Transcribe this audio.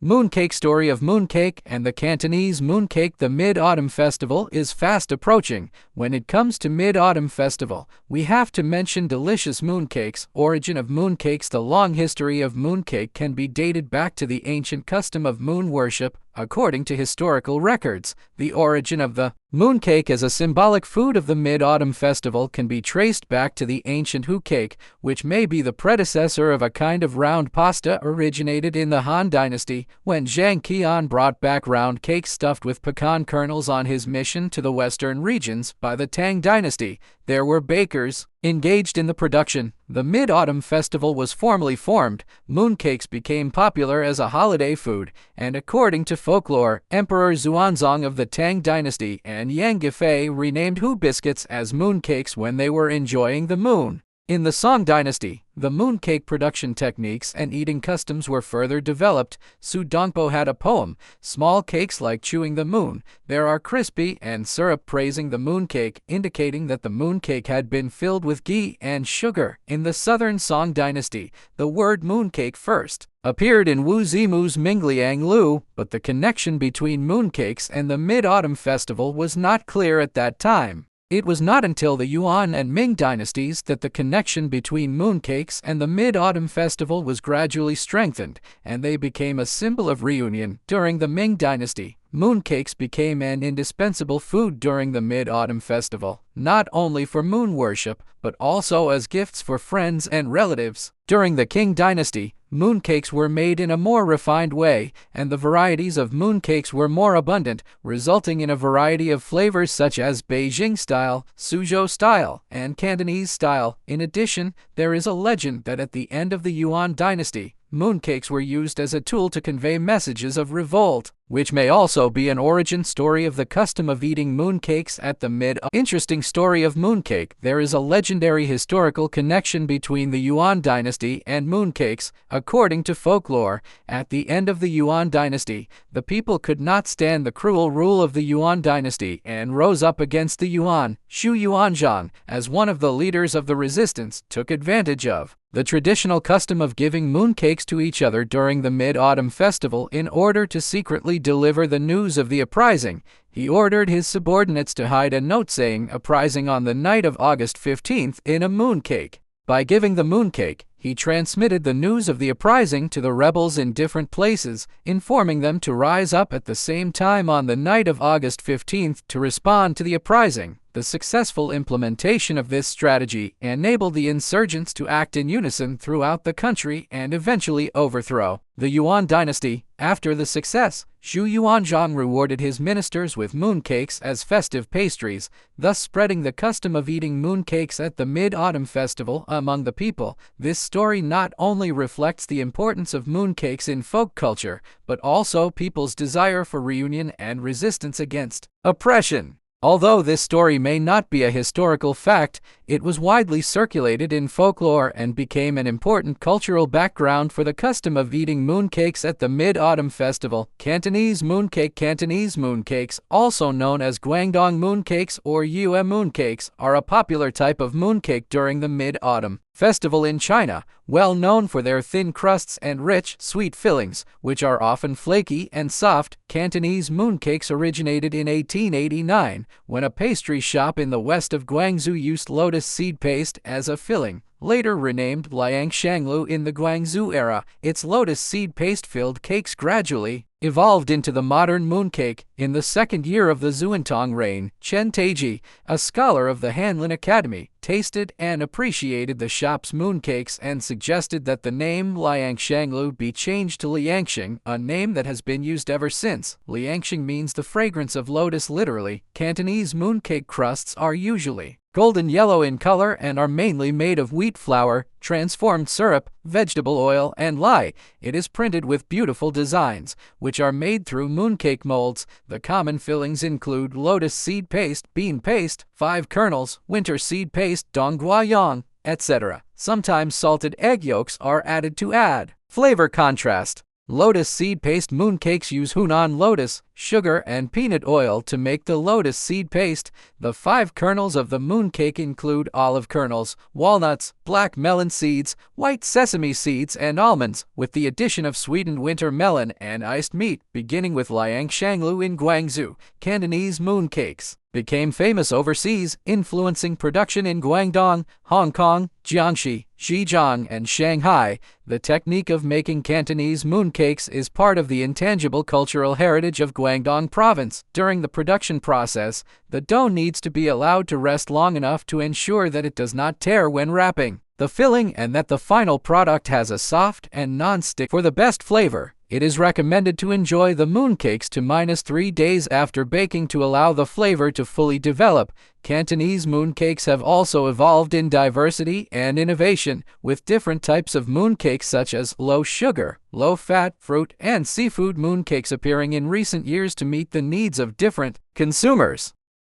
Mooncake story of mooncake and the Cantonese mooncake. The Mid-Autumn Festival is fast approaching. When it comes to Mid-Autumn Festival, we have to mention delicious mooncakes. Origin of mooncakes. The long history of mooncake can be dated back to the ancient custom of moon worship. According to historical records, the origin of the mooncake as a symbolic food of the Mid-Autumn Festival can be traced back to the ancient hoe cake, which may be the predecessor of a kind of round pasta originated in the Han Dynasty, when Zhang Qian brought back round cakes stuffed with pecan kernels on his mission to the western regions. By the Tang Dynasty, there were bakers engaged in the production. The Mid-Autumn Festival was formally formed. Mooncakes became popular as a holiday food, and according to folklore, Emperor Xuanzong of the Tang Dynasty and Yang Guifei renamed hoe biscuits as mooncakes when they were enjoying the moon. In the Song Dynasty, the mooncake production techniques and eating customs were further developed. Su Dongpo had a poem, "Small cakes like chewing the moon. There are crispy and syrup," praising the mooncake, indicating that the mooncake had been filled with ghee and sugar. In the Southern Song Dynasty, the word mooncake first appeared in Wu Zimu's Mingliang Lu, but the connection between mooncakes and the Mid-Autumn Festival was not clear at that time. It was not until the Yuan and Ming dynasties that the connection between mooncakes and the Mid-Autumn Festival was gradually strengthened, and they became a symbol of reunion. During the Ming Dynasty, mooncakes became an indispensable food during the Mid-Autumn Festival, not only for moon worship, but also as gifts for friends and relatives. During the Qing Dynasty, mooncakes were made in a more refined way, and the varieties of mooncakes were more abundant, resulting in a variety of flavors such as Beijing style, Suzhou style, and Cantonese style. In addition, there is a legend that at the end of the Yuan Dynasty, mooncakes were used as a tool to convey messages of revolt, which may also be an origin story of the custom of eating mooncakes at the Interesting story of mooncake. There is a legendary historical connection between the Yuan Dynasty and mooncakes. According to folklore, at the end of the Yuan Dynasty, the people could not stand the cruel rule of the Yuan Dynasty and rose up against the Yuan. Xu Yuanzhang, as one of the leaders of the resistance, took advantage of the traditional custom of giving mooncakes to each other during the Mid-Autumn Festival in order to secretly deliver the news of the uprising. He ordered his subordinates to hide a note saying "uprising on the night of August 15th" in a mooncake. By giving the mooncake, he transmitted the news of the uprising to the rebels in different places, informing them to rise up at the same time on the night of August 15th to respond to the uprising. The successful implementation of this strategy enabled the insurgents to act in unison throughout the country and eventually overthrow the Yuan Dynasty. After the success, Xu Yuanzhang rewarded his ministers with mooncakes as festive pastries, thus spreading the custom of eating mooncakes at the Mid-Autumn Festival among the people. This story not only reflects the importance of mooncakes in folk culture, but also people's desire for reunion and resistance against oppression. Although this story may not be a historical fact, it was widely circulated in folklore and became an important cultural background for the custom of eating mooncakes at the Mid-Autumn Festival. Cantonese mooncake. Cantonese mooncakes, also known as Guangdong mooncakes or Yue mooncakes, are a popular type of mooncake during the Mid-Autumn Festival in China, well known for their thin crusts and rich, sweet fillings, which are often flaky and soft. Cantonese mooncakes originated in 1889, when a pastry shop in the west of Guangzhou used lotus seed paste as a filling. Later renamed Liang Shanglu in the Guangzhou era, its lotus seed paste-filled cakes gradually evolved into the modern mooncake. In the second year of the Zuantong reign, Chen Taiji, a scholar of the Hanlin Academy, tasted and appreciated the shop's mooncakes and suggested that the name Liang Shanglu be changed to Liangsheng, a name that has been used ever since. Liangsheng means the fragrance of lotus literally. Cantonese mooncake crusts are usually golden yellow in color and are mainly made of wheat flour, transformed syrup, vegetable oil, and lye. It is printed with beautiful designs, which are made through mooncake molds. The common fillings include lotus seed paste, bean paste, 5 kernels, winter seed paste, dongguayang, etc. Sometimes salted egg yolks are added to add flavor contrast. Lotus seed paste mooncakes use Hunan lotus, sugar, and peanut oil to make the lotus seed paste. The 5 kernels of the mooncake include olive kernels, walnuts, black melon seeds, white sesame seeds, and almonds, with the addition of sweetened winter melon and iced meat. Beginning with Liang Shanglu in Guangzhou, Cantonese mooncakes became famous overseas, influencing production in Guangdong, Hong Kong, Jiangxi, Zhejiang, and Shanghai. The technique of making Cantonese mooncakes is part of the intangible cultural heritage of Guangdong province. During the production process, the dough needs to be allowed to rest long enough to ensure that it does not tear when wrapping the filling and that the final product has a soft and non-stick. For the best flavor, it is recommended to enjoy the mooncakes to -3 days after baking to allow the flavor to fully develop. Cantonese mooncakes have also evolved in diversity and innovation, with different types of mooncakes such as low-sugar, low-fat, fruit, and seafood mooncakes appearing in recent years to meet the needs of different consumers.